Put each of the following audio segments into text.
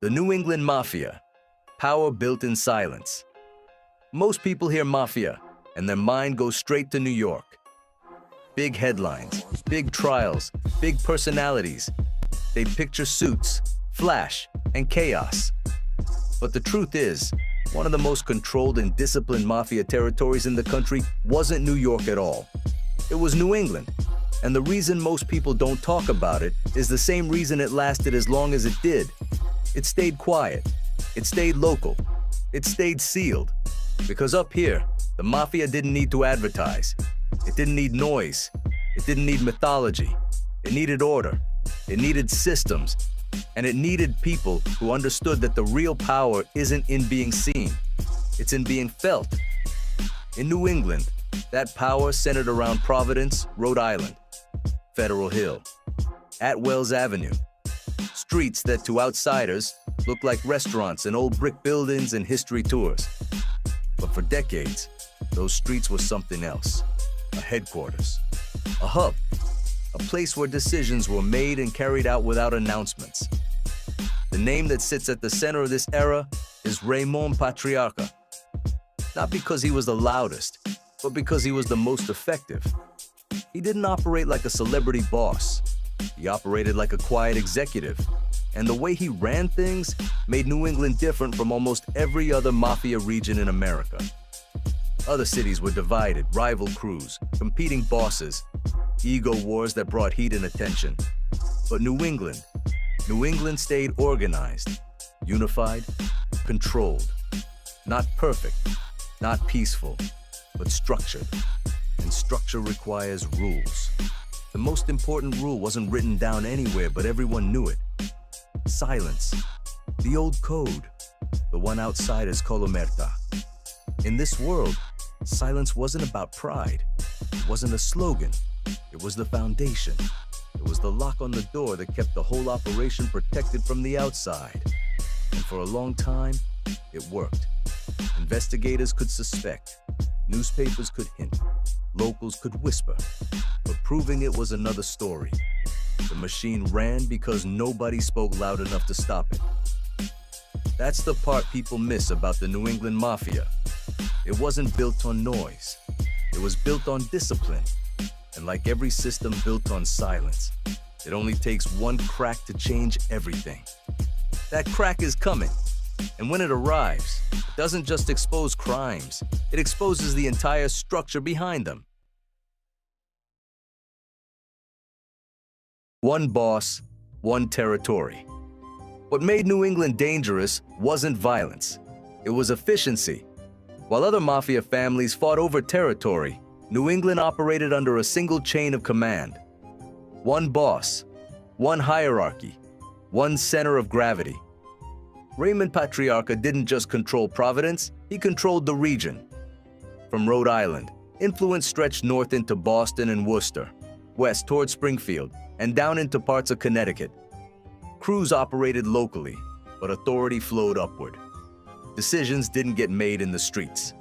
The New England Mafia, power built in silence. Most people hear mafia, and their mind goes straight to New York. Big headlines, big trials, big personalities. They picture suits, flash, and chaos. But the truth is, one of the most controlled and disciplined mafia territories in the country wasn't New York at all. It was New England. And the reason most people don't talk about it is the same reason it lasted as long as it did. It stayed quiet. It stayed local. It stayed sealed. Because up here, the mafia didn't need to advertise. It didn't need noise. It didn't need mythology. It needed order. It needed systems. And it needed people who understood that the real power isn't in being seen. It's in being felt. In New England, that power centered around Providence, Rhode Island, Federal Hill, Atwells Avenue, streets that to outsiders look like restaurants and old brick buildings and history tours. But for decades, those streets were something else. A headquarters, a hub, a place where decisions were made and carried out without announcements. The name that sits at the center of this era is Raymond Patriarca. Not because he was the loudest, but because he was the most effective. He didn't operate like a celebrity boss. He operated like a quiet executive. And the way he ran things made New England different from almost every other mafia region in America. Other cities were divided, rival crews, competing bosses, ego wars that brought heat and attention. But New England stayed organized, unified, controlled. Not perfect, not peaceful, but structured. And structure requires rules. The most important rule wasn't written down anywhere, but everyone knew it. Silence. The old code. The one outsiders call omerta. In this world, silence wasn't about pride. It wasn't a slogan. It was the foundation. It was the lock on the door that kept the whole operation protected from the outside. And for a long time, it worked. Investigators could suspect. Newspapers could hint. Locals could whisper. But proving it was another story. The machine ran because nobody spoke loud enough to stop it. That's the part people miss about the New England Mafia. It wasn't built on noise. It was built on discipline. And like every system built on silence, it only takes one crack to change everything. That crack is coming. And when it arrives, it doesn't just expose crimes, it exposes the entire structure behind them. One boss, one territory. What made New England dangerous wasn't violence. It was efficiency. While other mafia families fought over territory, New England operated under a single chain of command. One boss, one hierarchy, one center of gravity. Raymond Patriarca didn't just control Providence, he controlled the region. From Rhode Island, influence stretched north into Boston and Worcester, west toward Springfield, and down into parts of Connecticut. Crews operated locally, but authority flowed upward. Decisions didn't get made in the streets.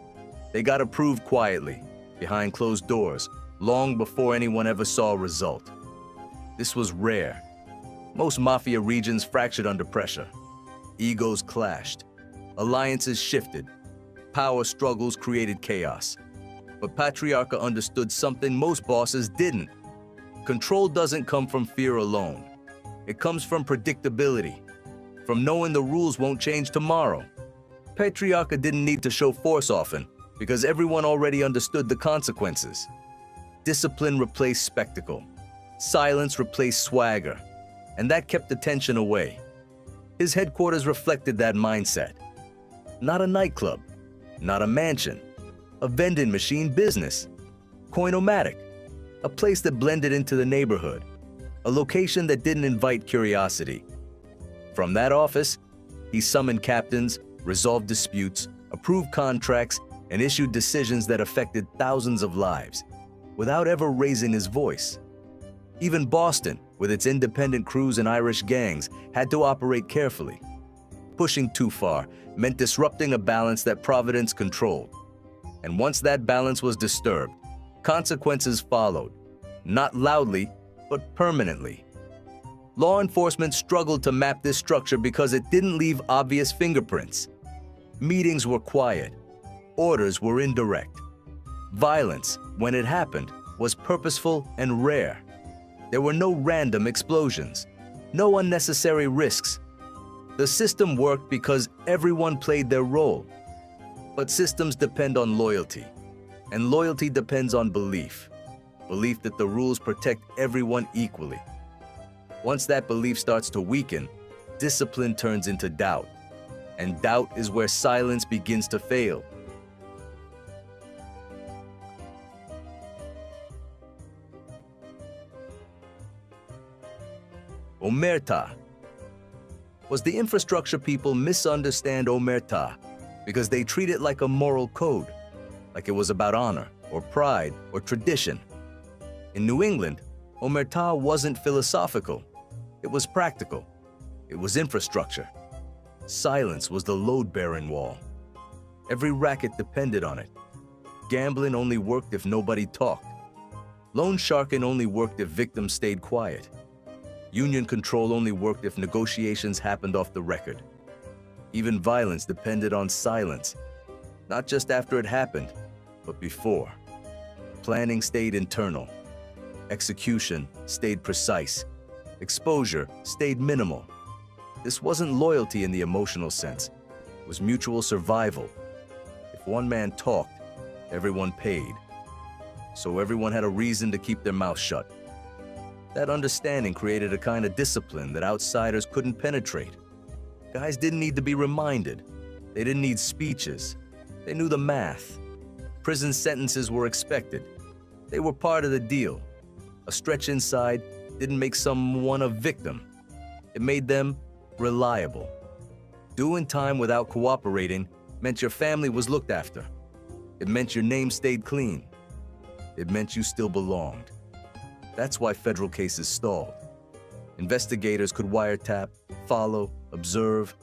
They got approved quietly, behind closed doors, long before anyone ever saw a result. This was rare. Most mafia regions fractured under pressure. Egos clashed. Alliances shifted. Power struggles created chaos. But Patriarca understood something most bosses didn't. Control doesn't come from fear alone. It comes from predictability, from knowing the rules won't change tomorrow. Patriarca didn't need to show force often because everyone already understood the consequences. Discipline replaced spectacle. Silence replaced swagger. And that kept the tension away. His headquarters reflected that mindset. Not a nightclub, not a mansion, a vending machine business, Coinomatic, a place that blended into the neighborhood, a location that didn't invite curiosity. From that office, he summoned captains, resolved disputes, approved contracts, and issued decisions that affected thousands of lives, without ever raising his voice. Even Boston, with its independent crews and Irish gangs, had to operate carefully. Pushing too far meant disrupting a balance that Providence controlled. And once that balance was disturbed, consequences followed, not loudly, but permanently. Law enforcement struggled to map this structure because it didn't leave obvious fingerprints. Meetings were quiet. Orders were indirect. Violence, when it happened, was purposeful and rare. There were no random explosions, no unnecessary risks. The system worked because everyone played their role. But systems depend on loyalty, and loyalty depends on belief. Belief that the rules protect everyone equally. Once that belief starts to weaken, discipline turns into doubt, and doubt is where silence begins to fail. Omerta. Was the infrastructure people misunderstand Omerta because they treat it like a moral code, like it was about honor or pride or tradition. In New England, Omerta wasn't philosophical. It was practical. It was infrastructure. Silence was the load-bearing wall. Every racket depended on it. Gambling only worked if nobody talked. Loan sharking only worked if victims stayed quiet. Union control only worked if negotiations happened off the record. Even violence depended on silence, not just after it happened, but before. Planning stayed internal. Execution stayed precise. Exposure stayed minimal. This wasn't loyalty in the emotional sense. It was mutual survival. If one man talked, everyone paid. So everyone had a reason to keep their mouth shut. That understanding created a kind of discipline that outsiders couldn't penetrate. Guys didn't need to be reminded. They didn't need speeches. They knew the math. Prison sentences were expected. They were part of the deal. A stretch inside didn't make someone a victim. It made them reliable. Doing time without cooperating meant your family was looked after. It meant your name stayed clean. It meant you still belonged. That's why federal cases stalled. Investigators could wiretap, follow, observe,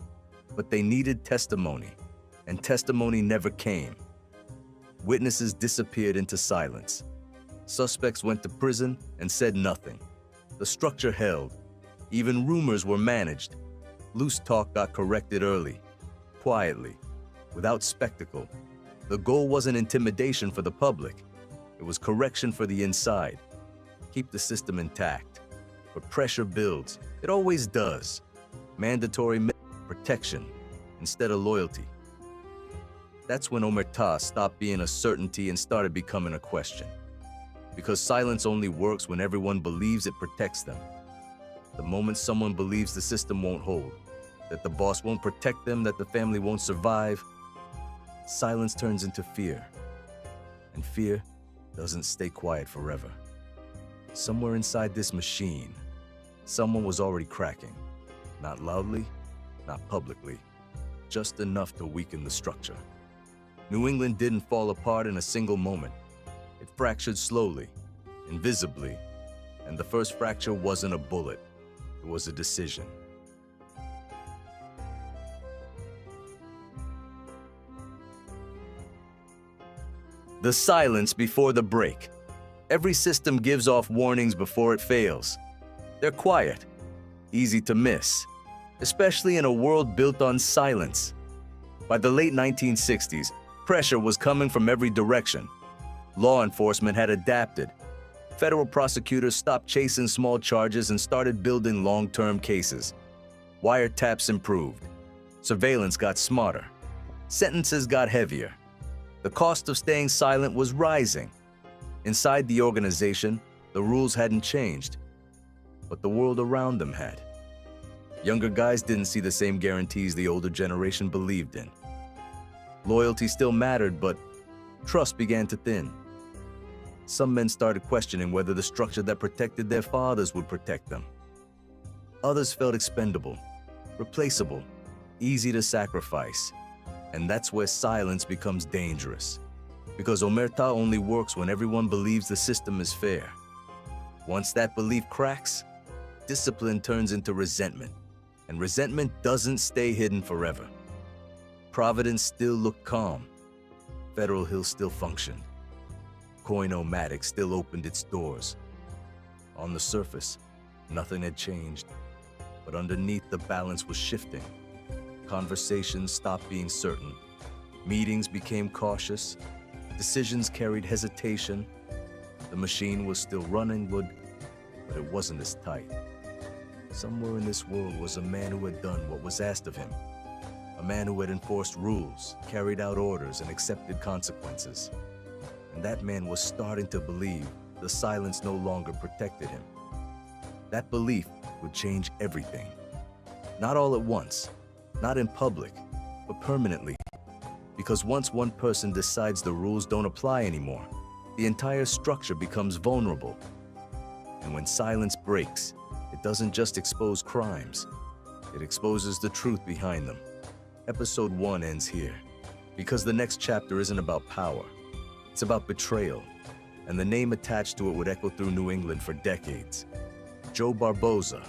but they needed testimony, and testimony never came. Witnesses disappeared into silence. Suspects went to prison and said nothing. The structure held. Even rumors were managed. Loose talk got corrected early, quietly, without spectacle. The goal wasn't intimidation for the public. It was correction for the inside. Keep the system intact. But pressure builds. It always does. Mandatory protection instead of loyalty. That's when Omerta stopped being a certainty and started becoming a question. Because silence only works when everyone believes it protects them. The moment someone believes the system won't hold, that the boss won't protect them, that the family won't survive, silence turns into fear. And fear doesn't stay quiet forever. Somewhere inside this machine, someone was already cracking. Not loudly, not publicly, just enough to weaken the structure. New England didn't fall apart in a single moment. It fractured slowly, invisibly, and the first fracture wasn't a bullet. It was a decision. The silence before the break. Every system gives off warnings before it fails. They're quiet, easy to miss, especially in a world built on silence. By the late 1960s, pressure was coming from every direction. Law enforcement had adapted. Federal prosecutors stopped chasing small charges and started building long-term cases. Wiretaps improved. Surveillance got smarter. Sentences got heavier. The cost of staying silent was rising. Inside the organization, the rules hadn't changed, but the world around them had. Younger guys didn't see the same guarantees the older generation believed in. Loyalty still mattered, but trust began to thin. Some men started questioning whether the structure that protected their fathers would protect them. Others felt expendable, replaceable, easy to sacrifice. And that's where silence becomes dangerous. Because Omerta only works when everyone believes the system is fair. Once that belief cracks, discipline turns into resentment. And resentment doesn't stay hidden forever. Providence still looked calm. Federal Hill still functioned. Coin-O-Matic still opened its doors. On the surface, nothing had changed. But underneath, the balance was shifting. Conversations stopped being certain. Meetings became cautious. Decisions carried hesitation. The machine was still running, but it wasn't as tight. Somewhere in this world was a man who had done what was asked of him. A man who had enforced rules, carried out orders, and accepted consequences. And that man was starting to believe the silence no longer protected him. That belief would change everything. Not all at once, not in public, but permanently. Because once one person decides the rules don't apply anymore, the entire structure becomes vulnerable. And when silence breaks, it doesn't just expose crimes, it exposes the truth behind them. Episode 1 ends here, because the next chapter isn't about power, it's about betrayal, and the name attached to it would echo through New England for decades. Joe Barboza.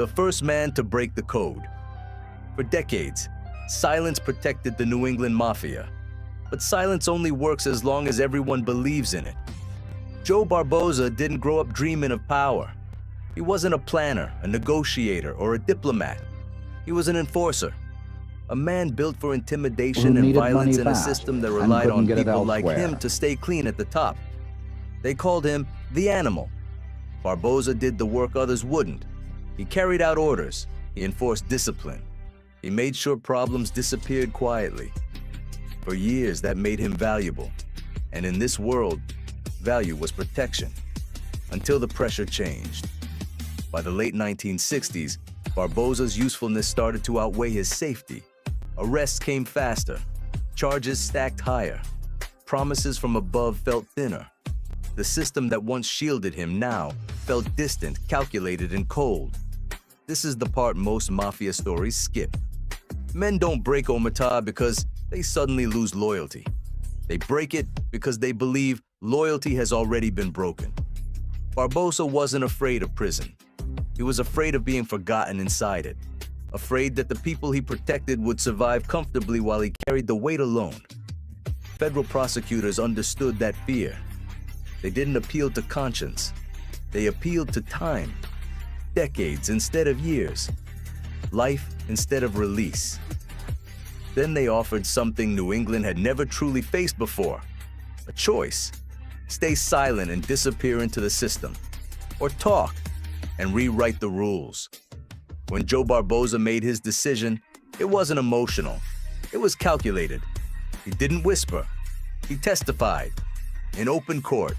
The first man to break the code. For decades, silence protected the New England Mafia. But silence only works as long as everyone believes in it. Joe Barboza didn't grow up dreaming of power. He wasn't a planner, a negotiator, or a diplomat. He was an enforcer. A man built for intimidation and violence in a system that relied on people like him to stay clean at the top. They called him the Animal. Barboza did the work others wouldn't. He carried out orders. He enforced discipline. He made sure problems disappeared quietly. For years, that made him valuable. And in this world, value was protection. Until the pressure changed. By the late 1960s, Barboza's usefulness started to outweigh his safety. Arrests came faster. Charges stacked higher. Promises from above felt thinner. The system that once shielded him now felt distant, calculated, and cold. This is the part most mafia stories skip. Men don't break omertà because they suddenly lose loyalty. They break it because they believe loyalty has already been broken. Barboza wasn't afraid of prison. He was afraid of being forgotten inside it. Afraid that the people he protected would survive comfortably while he carried the weight alone. Federal prosecutors understood that fear. They didn't appeal to conscience. They appealed to time. Decades instead of years. Life instead of release. Then they offered something New England had never truly faced before. A choice. Stay silent and disappear into the system. Or talk and rewrite the rules. When Joe Barboza made his decision, it wasn't emotional. It was calculated. He didn't whisper. He testified. In open court.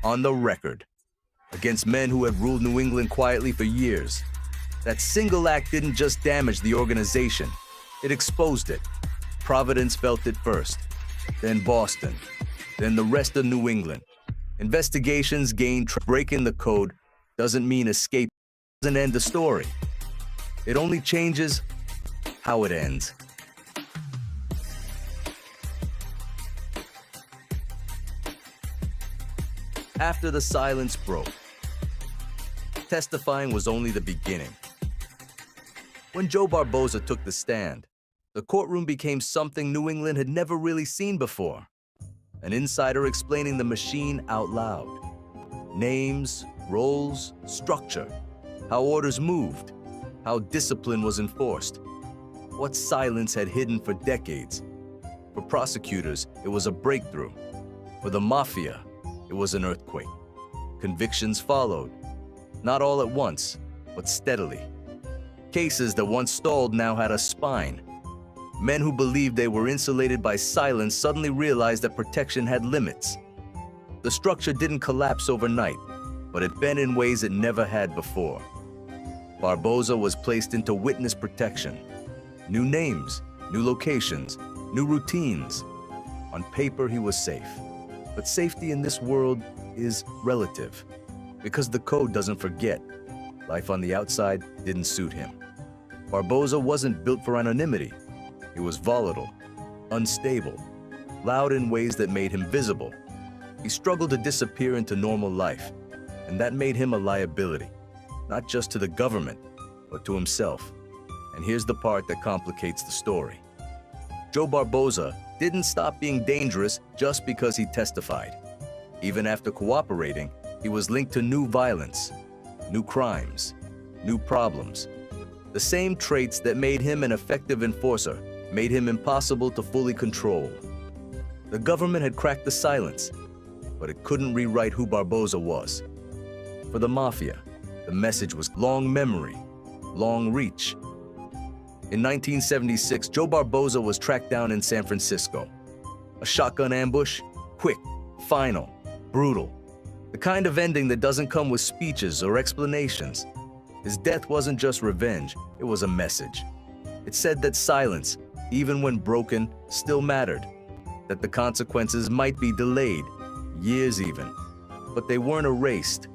On the record. against men who had ruled New England quietly for years. That single act didn't just damage the organization, it exposed it. Providence felt it first, then Boston, then the rest of New England. Investigations gained breaking the code doesn't mean escape, doesn't end the story. It only changes how it ends. After the silence broke, testifying was only the beginning. When Joe Barboza took the stand, the courtroom became something New England had never really seen before. An insider explaining the machine out loud. Names, roles, structure, how orders moved, how discipline was enforced, what silence had hidden for decades. For prosecutors, it was a breakthrough. For the Mafia, it was an earthquake. Convictions followed, not all at once, but steadily. Cases that once stalled now had a spine. Men who believed they were insulated by silence suddenly realized that protection had limits. The structure didn't collapse overnight, but it bent in ways it never had before. Barboza was placed into witness protection. New names, new locations, new routines. On paper, he was safe. But safety in this world is relative, because the code doesn't forget. Life on the outside didn't suit him. Barboza wasn't built for anonymity. He was volatile, unstable, loud in ways that made him visible. He struggled to disappear into normal life, and that made him a liability, not just to the government, but to himself. And here's the part that complicates the story. Joe Barboza didn't stop being dangerous just because he testified. Even after cooperating, he was linked to new violence, new crimes, new problems. The same traits that made him an effective enforcer made him impossible to fully control. The government had cracked the silence, but it couldn't rewrite who Barboza was. For the Mafia, the message was long memory, long reach. In 1976, Joe Barboza was tracked down in San Francisco. A shotgun ambush, quick, final, brutal. The kind of ending that doesn't come with speeches or explanations. His death wasn't just revenge, it was a message. It said that silence, even when broken, still mattered. That the consequences might be delayed, years even, but they weren't erased.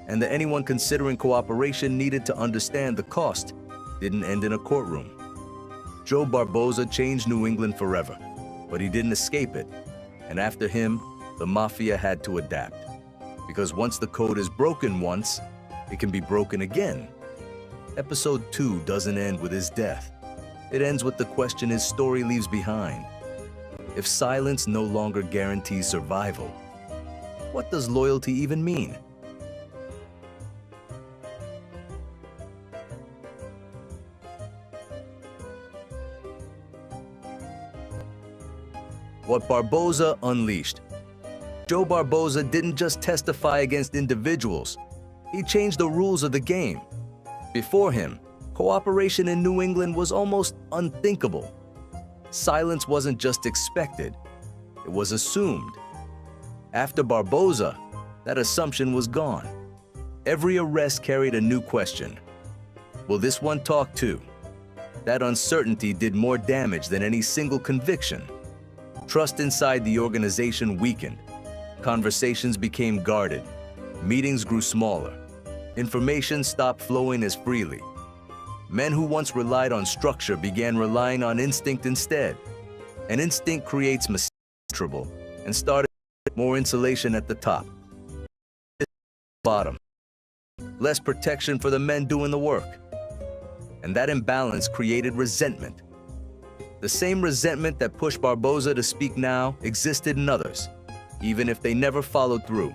And that anyone considering cooperation needed to understand the cost didn't end in a courtroom. Joe Barboza changed New England forever, but he didn't escape it. And after him, the Mafia had to adapt. Because once the code is broken once, it can be broken again. Episode 2 doesn't end with his death. It ends with the question his story leaves behind. If silence no longer guarantees survival, what does loyalty even mean? What Barboza unleashed. Joe Barboza didn't just testify against individuals. He changed the rules of the game. Before him, cooperation in New England was almost unthinkable. Silence wasn't just expected, it was assumed. After Barboza, that assumption was gone. Every arrest carried a new question. Will this one talk too? That uncertainty did more damage than any single conviction. Trust inside the organization weakened. Conversations became guarded. Meetings grew smaller. Information stopped flowing as freely. Men who once relied on structure began relying on instinct instead. And instinct creates mistrust and started more insulation at the top. Bottom. Less protection for the men doing the work. And that imbalance created resentment. The same resentment that pushed Barboza to speak now existed in others, even if they never followed through.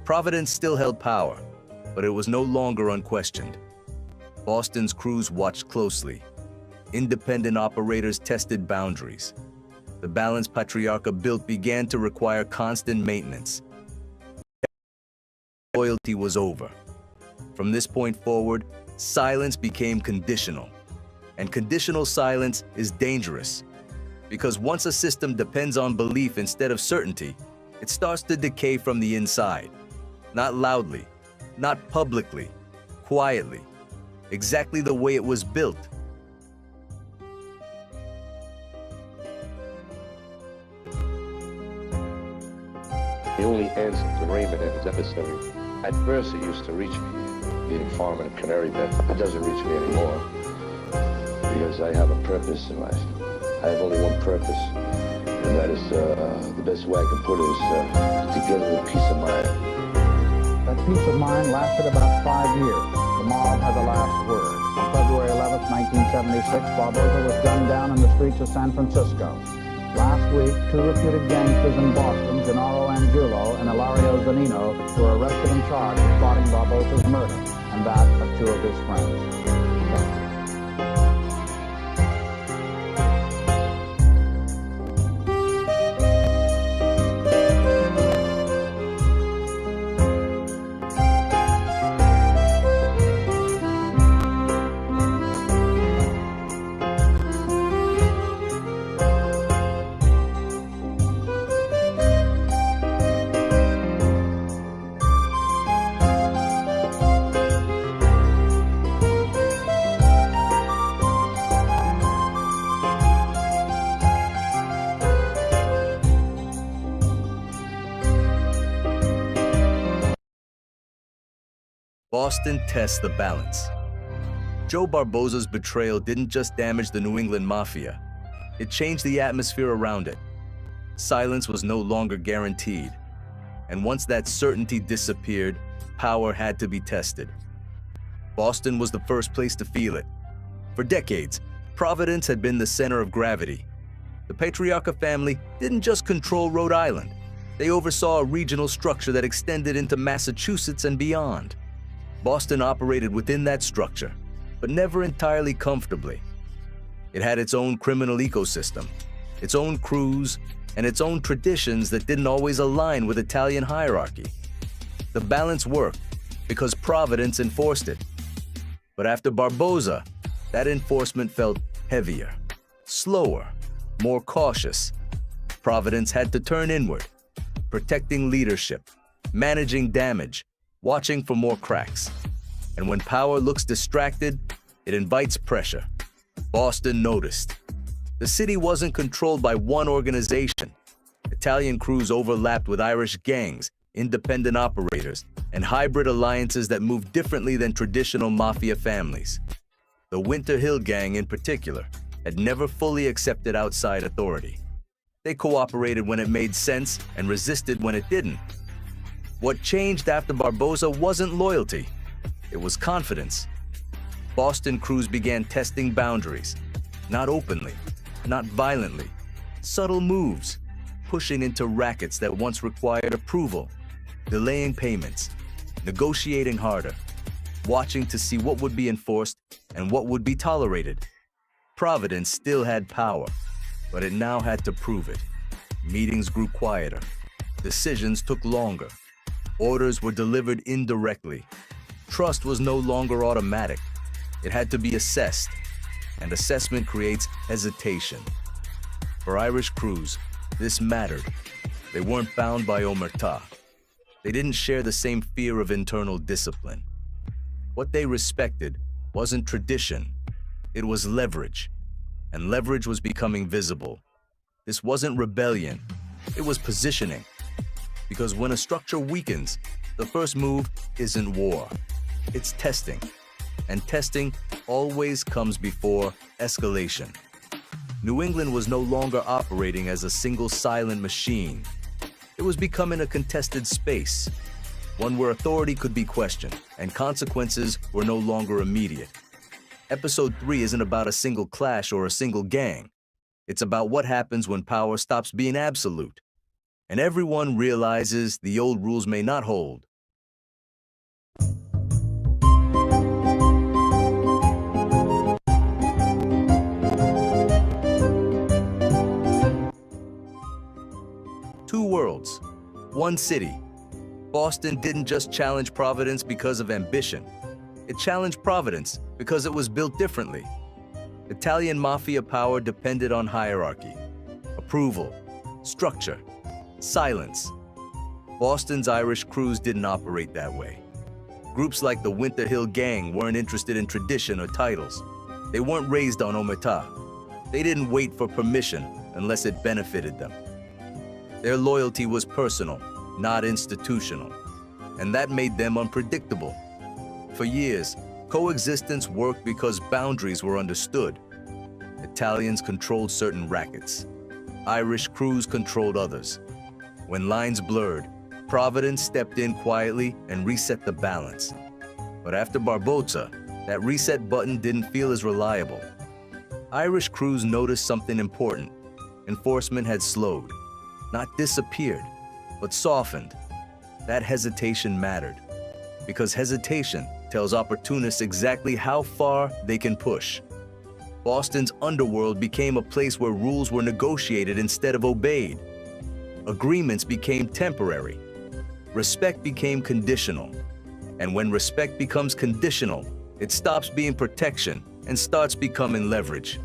Providence still held power, but it was no longer unquestioned. Boston's crews watched closely. Independent operators tested boundaries. The balance Patriarcha built began to require constant maintenance. Loyalty was over. From this point forward, silence became conditional. And conditional silence is dangerous. Because once a system depends on belief instead of certainty, it starts to decay from the inside. Not loudly, Not publicly, quietly, exactly the way it was built. The only answer to Raymond and his emissary. At first it used to reach me, being farm in a canary bed. It doesn't reach me anymore, because I have a purpose in life. I have only one purpose, and that is, the best way I can put it is to get a peace of mind. That peace of mind lasted about 5 years. The mob had the last word. On February 11th, 1976, Barboza was gunned down in the streets of San Francisco. Last week, 2 reputed gangsters in Boston, Gennaro Angiulo and Ilario Zanino, were arrested and charged with plotting Barboza's murder and that of 2 of his friends. Boston tests the balance. Joe Barboza's betrayal didn't just damage the New England Mafia, it changed the atmosphere around it. Silence was no longer guaranteed, and once that certainty disappeared, power had to be tested. Boston was the first place to feel it. For decades, Providence had been the center of gravity. The Patriarca family didn't just control Rhode Island, they oversaw a regional structure that extended into Massachusetts and beyond. Boston operated within that structure, but never entirely comfortably. It had its own criminal ecosystem, its own crews, and its own traditions that didn't always align with Italian hierarchy. The balance worked because Providence enforced it. But after Barboza, that enforcement felt heavier, slower, more cautious. Providence had to turn inward, protecting leadership, managing damage, watching for more cracks. And when power looks distracted, it invites pressure. Boston noticed. The city wasn't controlled by one organization. Italian crews overlapped with Irish gangs, independent operators, and hybrid alliances that moved differently than traditional mafia families. The Winter Hill Gang, in particular, had never fully accepted outside authority. They cooperated when it made sense and resisted when it didn't. What changed after Barboza wasn't loyalty, it was confidence. Boston crews began testing boundaries, not openly, not violently, subtle moves, pushing into rackets that once required approval, delaying payments, negotiating harder, watching to see what would be enforced and what would be tolerated. Providence still had power, but it now had to prove it. Meetings grew quieter, decisions took longer. Orders were delivered indirectly. Trust was no longer automatic. It had to be assessed, and assessment creates hesitation. For Irish crews, this mattered. They weren't bound by omertà. They didn't share the same fear of internal discipline. What they respected wasn't tradition, it was leverage, and leverage was becoming visible. This wasn't rebellion, it was positioning. Because when a structure weakens, the first move isn't war, it's testing. And testing always comes before escalation. New England was no longer operating as a single silent machine. It was becoming a contested space, one where authority could be questioned and consequences were no longer immediate. Episode 3 isn't about a single clash or a single gang. It's about what happens when power stops being absolute. And everyone realizes the old rules may not hold. Two worlds, one city. Boston didn't just challenge Providence because of ambition. It challenged Providence because it was built differently. Italian mafia power depended on hierarchy, approval, structure, silence. Boston's Irish crews didn't operate that way. Groups like the Winter Hill Gang weren't interested in tradition or titles. They weren't raised on omertà. They didn't wait for permission unless it benefited them. Their loyalty was personal, not institutional, and that made them unpredictable. For years, coexistence worked because boundaries were understood. Italians controlled certain rackets. Irish crews controlled others. When lines blurred, Providence stepped in quietly and reset the balance. But after Barboza, that reset button didn't feel as reliable. Irish crews noticed something important. Enforcement had slowed, not disappeared, but softened. That hesitation mattered, because hesitation tells opportunists exactly how far they can push. Boston's underworld became a place where rules were negotiated instead of obeyed. Agreements became temporary. Respect became conditional. And when respect becomes conditional, it stops being protection and starts becoming leverage.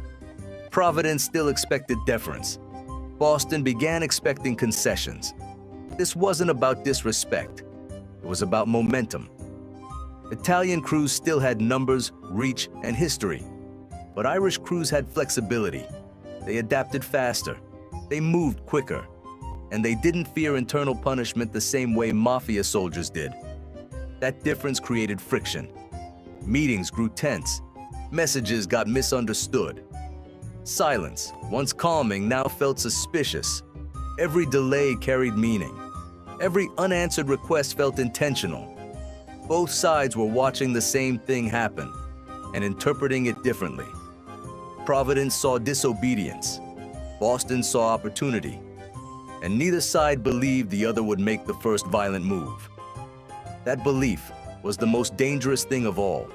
Providence still expected deference. Boston began expecting concessions. This wasn't about disrespect. It was about momentum. Italian crews still had numbers, reach, and history. But Irish crews had flexibility. They adapted faster. They moved quicker. And they didn't fear internal punishment the same way Mafia soldiers did. That difference created friction. Meetings grew tense. Messages got misunderstood. Silence, once calming, now felt suspicious. Every delay carried meaning. Every unanswered request felt intentional. Both sides were watching the same thing happen and interpreting it differently. Providence saw disobedience. Boston saw opportunity. And neither side believed the other would make the first violent move. That belief was the most dangerous thing of all.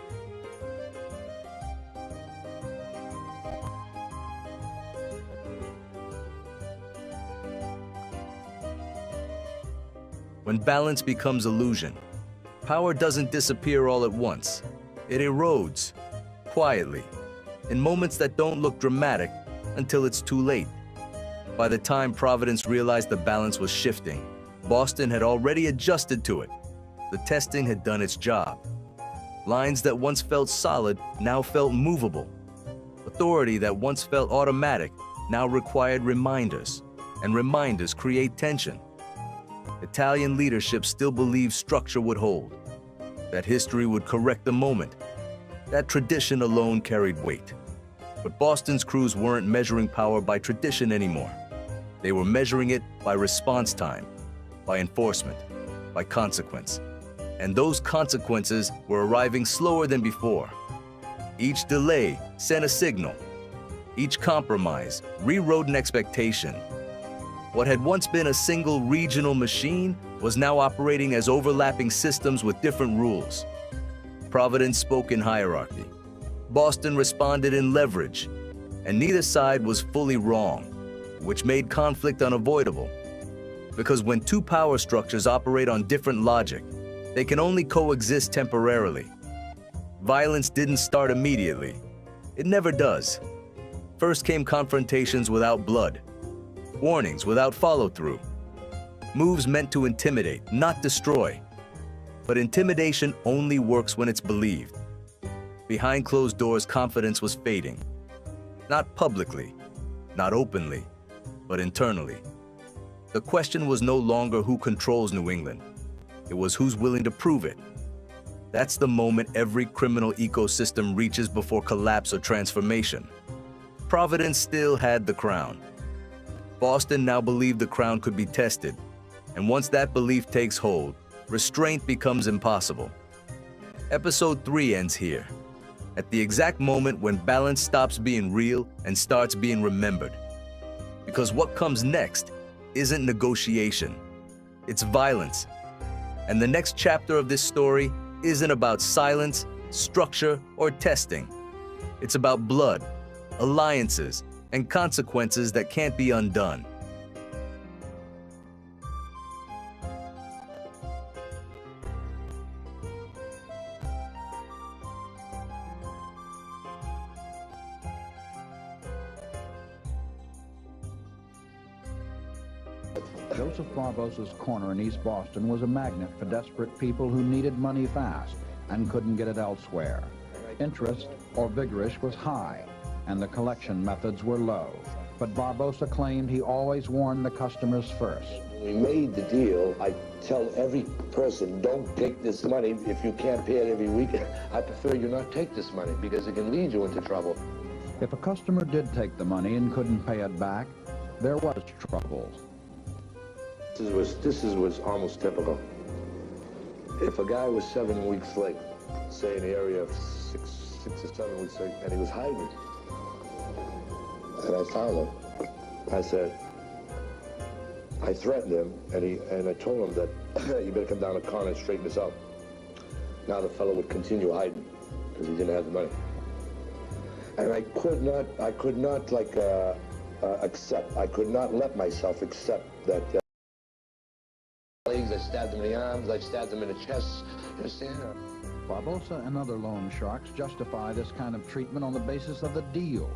When balance becomes illusion, power doesn't disappear all at once. It erodes, quietly, in moments that don't look dramatic until it's too late. By the time Providence realized the balance was shifting, Boston had already adjusted to it. The testing had done its job. Lines that once felt solid now felt movable. Authority that once felt automatic now required reminders, and reminders create tension. Italian leadership still believed structure would hold, that history would correct the moment, that tradition alone carried weight. But Boston's crews weren't measuring power by tradition anymore. They were measuring it by response time, by enforcement, by consequence. And those consequences were arriving slower than before. Each delay sent a signal. Each compromise rewrote an expectation. What had once been a single regional machine was now operating as overlapping systems with different rules. Providence spoke in hierarchy. Boston responded in leverage. And neither side was fully wrong, which made conflict unavoidable. Because when two power structures operate on different logic, they can only coexist temporarily. Violence didn't start immediately. It never does. First came confrontations without blood. Warnings without follow-through. Moves meant to intimidate, not destroy. But intimidation only works when it's believed. Behind closed doors, confidence was fading. Not publicly, not openly, but internally. The question was no longer who controls New England. It was who's willing to prove it. That's the moment every criminal ecosystem reaches before collapse or transformation. Providence still had the crown. Boston now believed the crown could be tested, and once that belief takes hold, restraint becomes impossible. Episode 3 ends here, at the exact moment when balance stops being real and starts being remembered. Because what comes next isn't negotiation, it's violence. And the next chapter of this story isn't about silence, structure, or testing. It's about blood, alliances, and consequences that can't be undone. Joseph Barbosa's corner in East Boston was a magnet for desperate people who needed money fast. and couldn't get it elsewhere. Interest, or vigorish, was high, and the collection methods were low. But Barbosa claimed he always warned the customers first. When we made the deal, I tell every person, don't take this money if you can't pay it every week. I prefer you not take this money because it can lead you into trouble. If a customer did take the money and couldn't pay it back, there was trouble. This was almost typical. If a guy was 7 weeks late, say in the area of six or 7 weeks late, and he was hiding, and I found him, I threatened him, and I told him that you better come down the corner and straighten this out. Now the fellow would continue hiding because he didn't have the money. And I could not accept, I could not let myself accept that legs, I stabbed him in the arms, I stabbed him in the chest, you understand? Barbosa and other loan sharks justify this kind of treatment on the basis of the deal.